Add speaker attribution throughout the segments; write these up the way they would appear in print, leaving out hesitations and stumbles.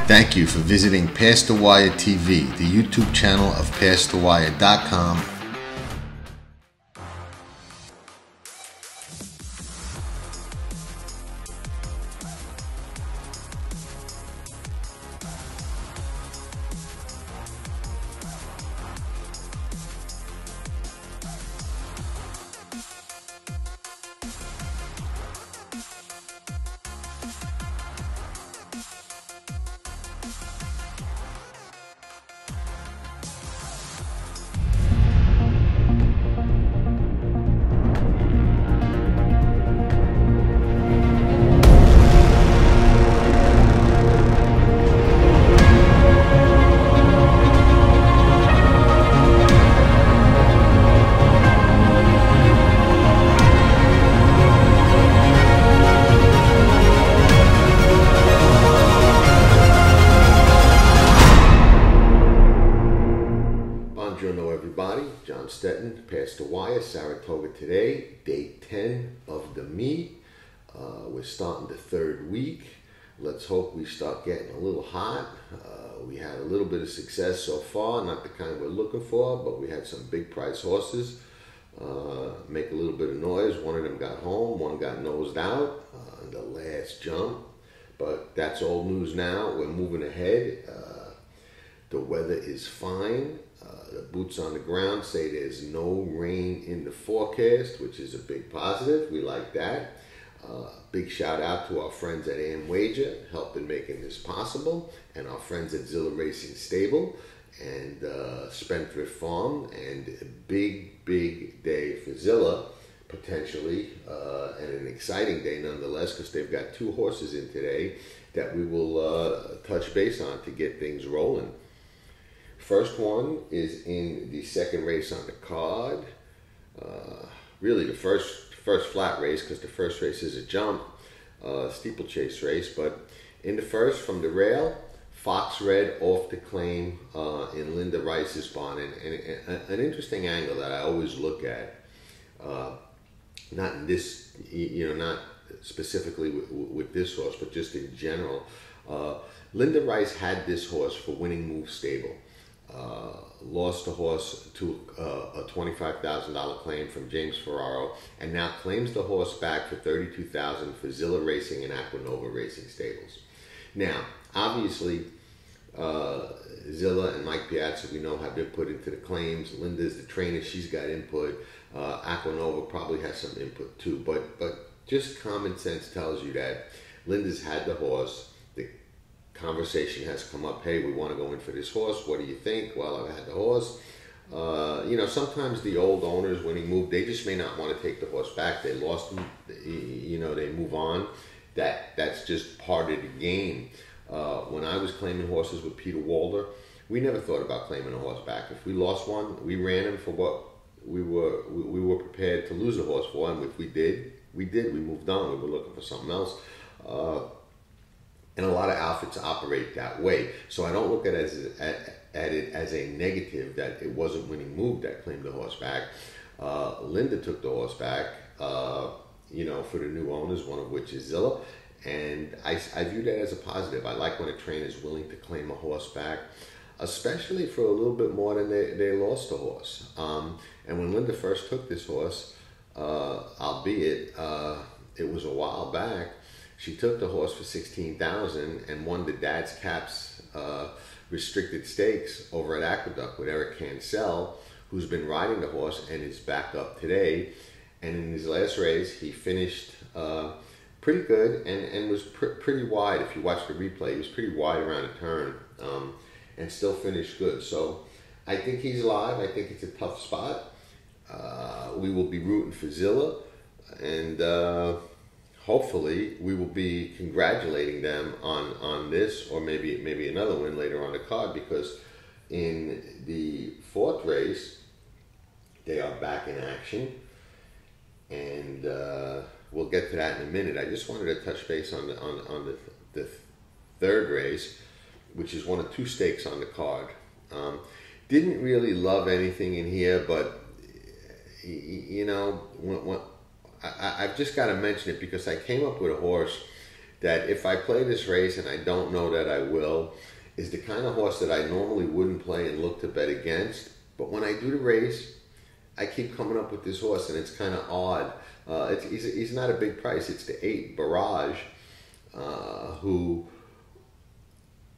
Speaker 1: Thank you for visiting Past the Wire TV, the YouTube channel of PastTheWire.com. Past the Wire, Saratoga Today, day 10 of the meet. We're starting the third week. Let's hope we start getting a little hot. We had a little bit of success so far, not the kind we're looking for, but we had some big price horses make a little bit of noise. One of them got home, one got nosed out in the last jump, but that's old news now. We're moving ahead. The weather is fine. The boots on the ground say there's no rain in the forecast, which is a big positive. We like that. Big shout out to our friends at Wager, helping making this possible, and our friends at Zilla Racing Stable and Spendthrift Farm. And a big day for Zilla, potentially, and an exciting day nonetheless, because they've got two horses in today that we will touch base on to get things rolling. First one is in the second race on the card. Really the first flat race, because the first race is a jump, steeplechase race. But in the first, from the rail, Fox Red off the claim in Linda Rice's barn. And an interesting angle that I always look at, not in this, not specifically with this horse, but just in general. Linda Rice had this horse for Winning Move Stable. Lost the horse to a $25,000 claim from James Ferraro, and now claims the horse back for $32,000 for Zilla Racing and Aquanova Racing Stables. Now, obviously, Zilla and Mike Piazza, we know, have been put into the claims. Linda's the trainer; she's got input. Aquanova probably has some input too, but just common sense tells you that Linda's had the horse. Conversation has come up, hey, we want to go in for this horse, what do you think? Well, I've had the horse. Sometimes the old owners, Winning Move, they just may not want to take the horse back. They lost him, they move on. That's just part of the game. When I was claiming horses with Peter Walder, we never thought about claiming a horse back. If we lost one, we ran him for what we were prepared to lose a horse for, and if we did, we moved on. We were looking for something else. And a lot of outfits operate that way. So I don't look at it as a negative that it wasn't Winning Move that claimed the horse back. Linda took the horse back, for the new owners, one of which is Zilla. And I view that as a positive. I like when a trainer is willing to claim a horse back, especially for a little bit more than they lost the horse. And when Linda first took this horse, albeit it was a while back, she took the horse for $16,000 and won the Dad's Caps restricted stakes over at Aqueduct with Eric Cancel, who's been riding the horse and is back up today. And in his last race, he finished pretty good and was pretty wide. If you watch the replay, he was pretty wide around the turn and still finished good. So I think he's alive. I think it's a tough spot. We will be rooting for Zilla, and hopefully we will be congratulating them on this, or maybe another win later on the card, because in the fourth race they are back in action, and we'll get to that in a minute. I just wanted to touch base on the third race, which is one of two stakes on the card. Didn't really love anything in here, but I've just got to mention it because I came up with a horse that if I play this race, and I don't know that I will, is the kind of horse that I normally wouldn't play and look to bet against. But when I do the race, I keep coming up with this horse, and it's kind of odd. He's not a big price. It's the 8 Barrage, who,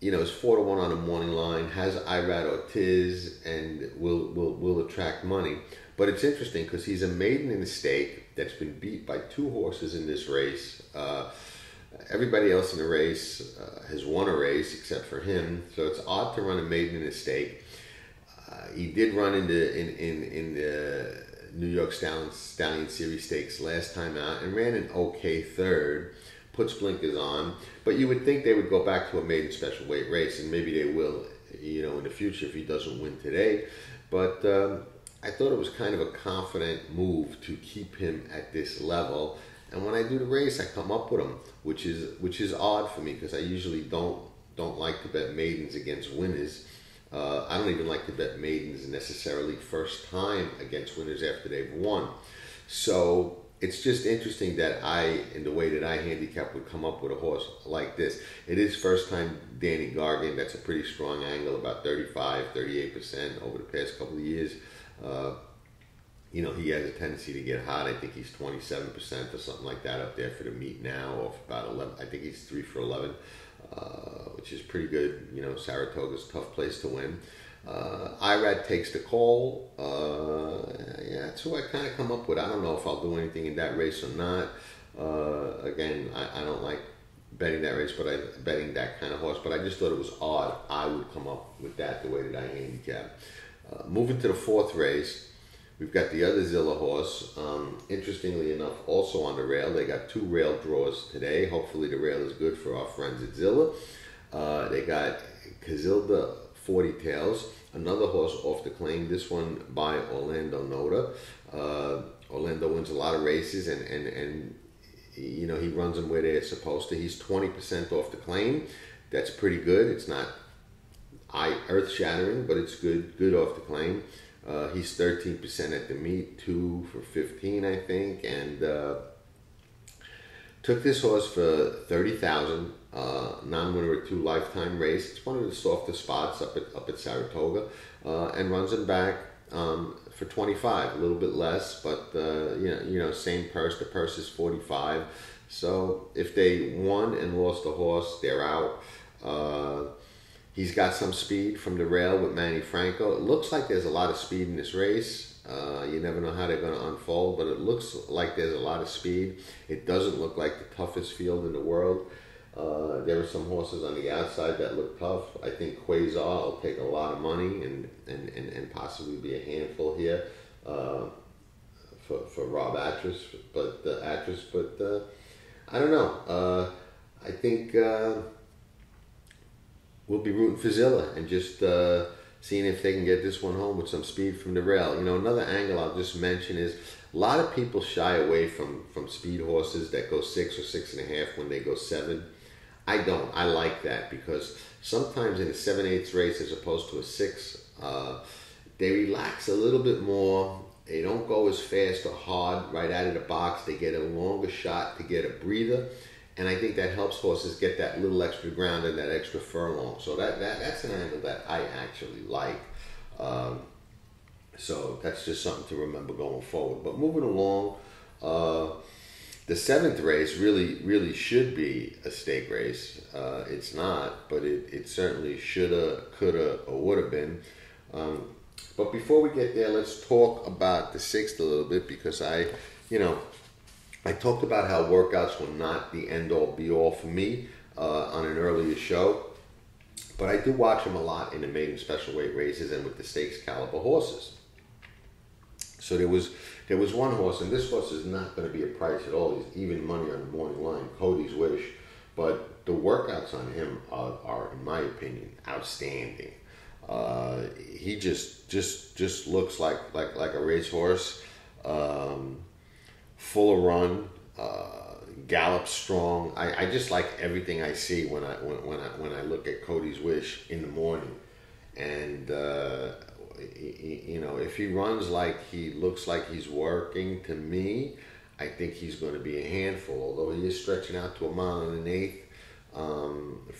Speaker 1: you know, is 4-1 on the morning line, has Irad Ortiz, and will attract money. But it's interesting because he's a maiden in the stake that's been beat by 2 horses in this race. Everybody else in the race has won a race except for him, so it's odd to run a maiden in a stake. He did run in the New York Stallion Series Stakes last time out and ran an okay third, puts blinkers on, but you would think they would go back to a maiden special weight race, and maybe they will, you know, in the future if he doesn't win today. But I thought it was kind of a confident move to keep him at this level. And when I do the race, I come up with him, which is odd for me because I usually don't like to bet maidens against winners. I don't even like to bet maidens necessarily first time against winners after they've won. So it's just interesting that in the way that I handicap, would come up with a horse like this. It is first time Danny Gargan. That's a pretty strong angle, about 35-38% over the past couple of years. You know, he has a tendency to get hot. I think he's 27% or something like that up there for the meet now, or about 11. I think he's 3 for 11, which is pretty good. You know, Saratoga's a tough place to win. Irad Takes the Call. Yeah, that's who I kind of come up with. I don't know if I'll do anything in that race or not. Again, I don't like betting that race, but betting that kind of horse. But I just thought it was odd I would come up with that the way that I handicap. Moving to the 4th race, we've got the other Zilla horse. Interestingly enough, also on the rail. They got 2 rail draws today. Hopefully the rail is good for our friends at Zilla. They got Casilda 40 Tails, another horse off the claim, this one by Orlando Noda. Orlando wins a lot of races, and you know, he runs them where they're supposed to. He's 20% off the claim. That's pretty good. It's not earth-shattering, but it's good off the claim. He's 13% at the meet, 2 for 15, I think, and took this horse for $30,000, non-winner of 2 lifetime race. It's one of the softer spots up at Saratoga, and runs him back for 25, a little bit less, but you know, same purse. The purse is 45. So if they won and lost the horse, they're out. He's got some speed from the rail with Manny Franco. It looks like there's a lot of speed in this race. You never know how they're going to unfold, but it looks like there's a lot of speed. It doesn't look like the toughest field in the world. There are some horses on the outside that look tough. I think Quasar will take a lot of money and possibly be a handful here for Rob Atras. But I don't know. I think we'll be rooting for Zilla and just seeing if they can get this one home with some speed from the rail. You know, another angle I'll just mention is a lot of people shy away from speed horses that go 6 or 6.5 when they go 7. I don't. I like that because sometimes in a 7/8 race as opposed to a 6, they relax a little bit more. They don't go as fast or hard right out of the box. They get a longer shot to get a breather. And I think that helps horses get that little extra ground and that extra furlong. So that's an angle that I actually like. So that's just something to remember going forward. But moving along, the 7th race really should be a stake race. It's not, but it certainly shoulda, coulda, or would have been. But before we get there, let's talk about the 6th a little bit because I talked about how workouts were not the end-all, be-all for me on an earlier show, but I do watch them a lot in the maiden special weight races and with the stakes caliber horses. So there was one horse, and this horse is not going to be a price at all. He's even money on the morning line, Cody's Wish, but the workouts on him are in my opinion, outstanding. He just looks like a racehorse. Full of run, gallop strong. I just like everything I see when I look at Cody's Wish in the morning, and you know, if he runs like he looks like he's working, to me, I think he's going to be a handful. Although he is stretching out to 1.125 miles,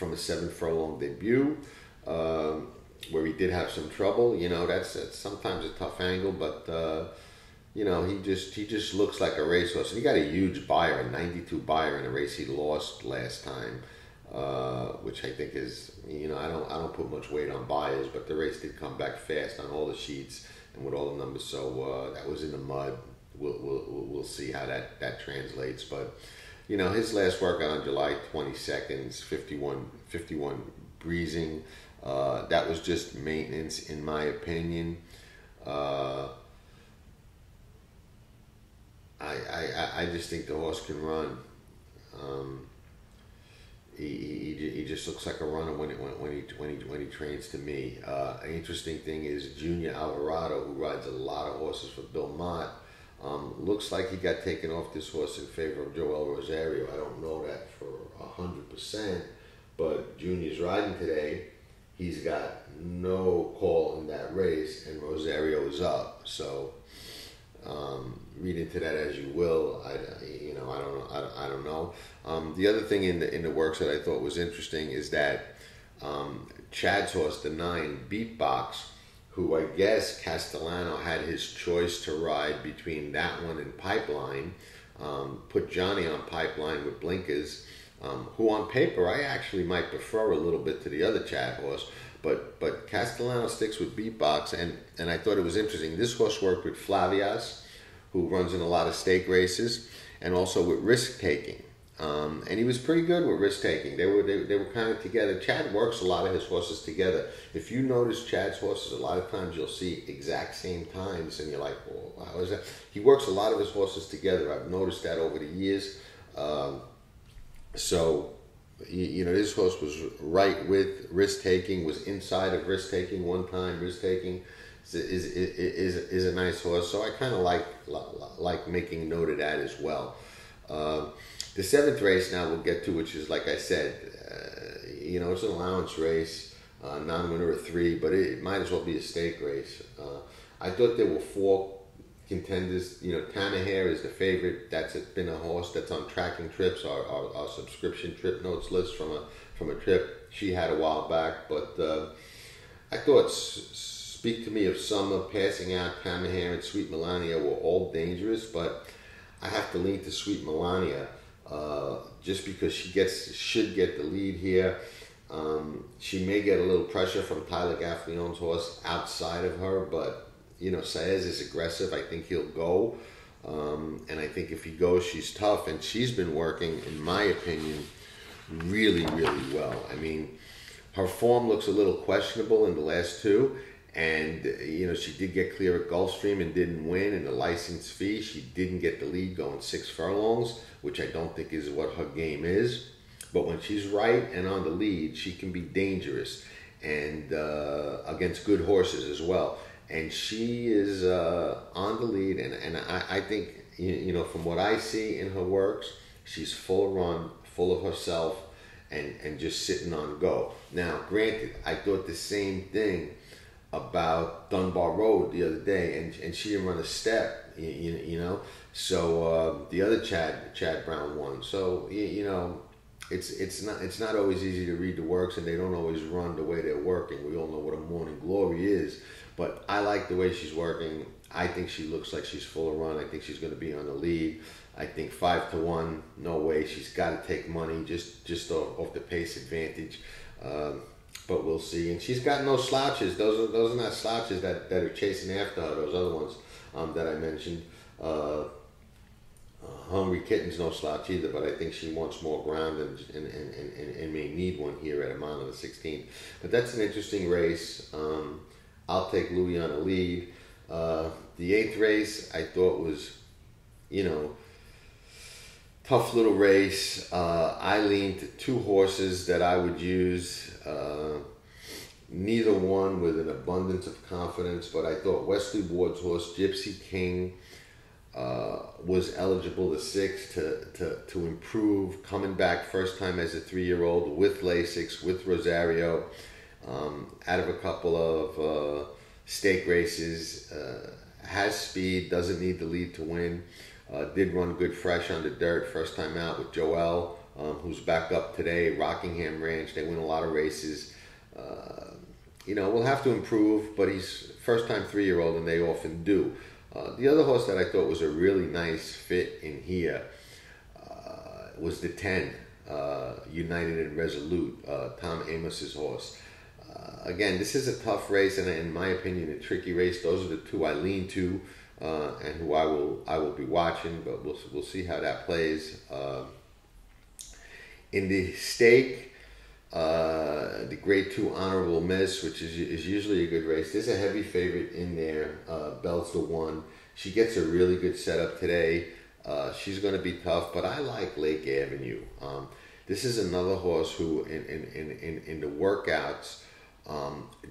Speaker 1: from a 7 furlong debut, where he did have some trouble. You know, that's sometimes a tough angle, but you know, he just looks like a racehorse. And he got a huge buyer, a 92 buyer in a race he lost last time, which I think is, you know, I don't put much weight on buyers, but the race did come back fast on all the sheets and with all the numbers. So that was in the mud. We'll see how that translates. But you know, his last workout on July 22nd, 51 breezing. That was just maintenance, in my opinion. I just think the horse can run. He just looks like a runner when he trains, to me. An interesting thing is Junior Alvarado, who rides a lot of horses for Bill Mott, looks like he got taken off this horse in favor of Joel Rosario. I don't know that for 100%, but Junior's riding today. He's got no call in that race, and Rosario is up. So read into that as you will. I don't know. The other thing in the works that I thought was interesting is that Chad's horse, the 9 Beatbox, who I guess Castellano had his choice to ride between that one and Pipeline, put Johnny on Pipeline with blinkers, who on paper I actually might prefer a little bit to the other Chad horse, but Castellano sticks with Beatbox, and I thought it was interesting. This horse worked with Flavias, who runs in a lot of stake races, and also with Risk Taking. And he was pretty good with Risk Taking. They were kind of together. Chad works a lot of his horses together. If you notice Chad's horses, a lot of times you'll see exact same times, and you're like, well, how is that? He works a lot of his horses together. I've noticed that over the years. So, you know, this horse was right with Risk Taking, was inside of Risk Taking one time. Risk Taking is a nice horse, so I kind of like making note of that as well. The 7th race now we'll get to, which is, like I said, you know, it's an allowance race, non-winner of 3, but it might as well be a stake race. I thought there were 4 contenders. You know, Tannehair is the favorite. That's been a horse that's on Tracking Trips, our subscription trip notes list from a trip she had a while back. But I thought Speak to Me of Summer, Passing Out, Tannehair, and Sweet Melania were all dangerous, but I have to lean to Sweet Melania. Just because she should get the lead here. She may get a little pressure from Tyler Gaffleone's horse outside of her, but you know, Saez is aggressive. I think he'll go, and I think if he goes, she's tough, and she's been working, in my opinion, really, really well. I mean, her form looks a little questionable in the last 2. And, you know, she did get clear at Gulfstream and didn't win. And the license fee, she didn't get the lead going 6 furlongs, which I don't think is what her game is. But when she's right and on the lead, she can be dangerous, and against good horses as well. And she is on the lead. And I think, you know, from what I see in her works, she's full run, full of herself, and just sitting on go. Now, granted, I thought the same thing about Dunbar Road the other day, and she didn't run a step, you know. So the other Chad Brown won. So you know, it's not always easy to read the works, and they don't always run the way they're working. We all know what a Morning Glory is, but I like the way she's working. I think she looks like she's full of run. I think she's going to be on the lead. I think 5-1, no way. She's got to take money just off the pace advantage. But we'll see. And she's got no slouches. Those are not slouches that are chasing after her. Those other ones that I mentioned. Hungry Kitten's no slouch either, but I think she wants more ground and may need one here at a mile and a 16. But that's an interesting race. I'll take Louis on the lead. The 8th race I thought was, you know, tough little race. I leaned to 2 horses that I would use. Neither one with an abundance of confidence, but I thought Wesley Ward's horse, Gypsy King, was eligible, the 6th, to improve, coming back first time as a 3-year-old with Lasix, with Rosario, out of a couple of stake races, has speed, doesn't need the lead to win. Did run good fresh on the dirt first time out with Joel who's back up today, Rockingham Ranch. They win a lot of races. You know, we'll have to improve, but he's first-time 3-year-old, and they often do. The other horse that I thought was a really nice fit in here was the 10, United and Resolute, Tom Amos's horse. Again, this is a tough race, and in my opinion, a tricky race. Those are the two I lean to, and who I will be watching. But we'll see how that plays. In the stake, the Grade 2 Honorable Miss, which is usually a good race. There's a heavy favorite in there. Belle's the one. She gets a really good setup today. She's going to be tough, but I like Lake Avenue. This is another horse who, in the workouts,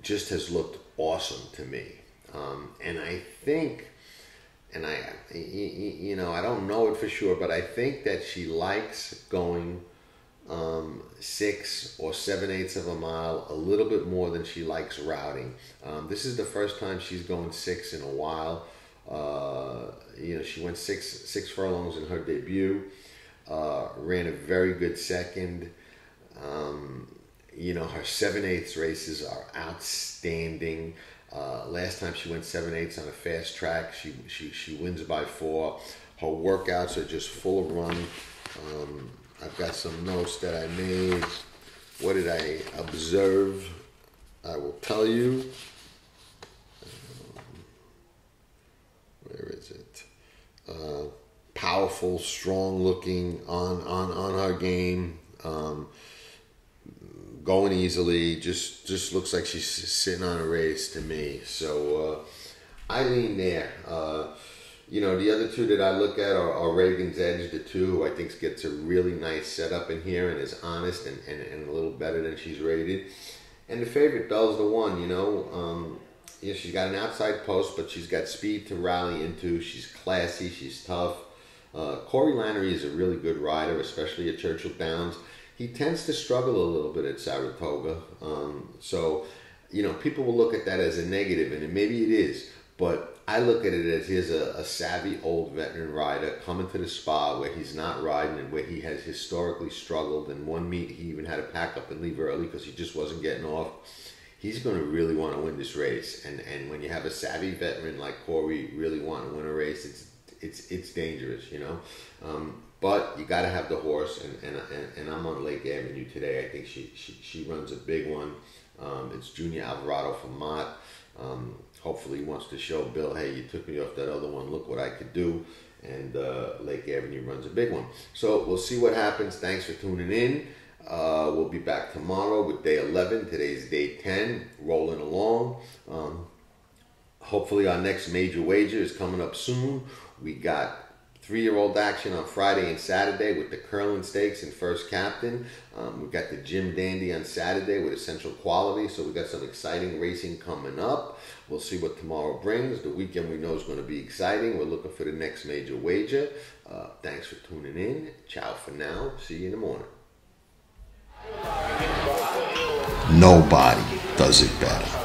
Speaker 1: just has looked awesome to me. And I think, and you know, I don't know it for sure, but I think that she likes going 6 or 7/8 of a mile a little bit more than she likes routing. This is the first time she's going 6 in a while. You know, she went six furlongs in her debut. Ran a very good second. You know, her 7/8 races are outstanding. Last time she went 7/8 on a fast track, she wins by 4. Her workouts are just full of run. I've got some notes that I made. What did I observe? I will tell you. Where is it? Powerful, strong looking on her game. Going easily. Just looks like she's sitting on a race to me. So I lean there. You know, the other two that I look at are Reagan's Edge, the 2, who I think gets a really nice setup in here and is honest and a little better than she's rated. And the favorite, Belle's the 1, you know. Yeah, she's got an outside post, but she's got speed to rally into. She's classy. She's tough. Corey Lanerie is a really good rider, especially at Churchill Downs. He tends to struggle a little bit at Saratoga. So, you know, people will look at that as a negative, and maybe it is. But I look at it as here's a savvy old veteran rider coming to the spa where he's not riding and where he has historically struggled. In one meet, he even had to pack up and leave early because he just wasn't getting off. He's going to really want to win this race. And when you have a savvy veteran like Corey really want to win a race, it's dangerous, you know. But you got to have the horse, and I'm on Lake Avenue today. I think she runs a big one. It's Junior Alvarado from Mott. Hopefully he wants to show Bill, hey, you took me off that other one. Look what I could do. And Lake Avenue runs a big one. So we'll see what happens. Thanks for tuning in. We'll be back tomorrow with day 11. Today's day 10, rolling along. Hopefully our next major wager is coming up soon. We got 3-year-old action on Friday and Saturday with the Curlin Stakes and First Captain. We've got the Jim Dandy on Saturday with Essential Quality. So we got some exciting racing coming up. We'll see what tomorrow brings. The weekend we know is going to be exciting. We're looking for the next major wager. Thanks for tuning in. Ciao for now. See you in the morning. Nobody does it better.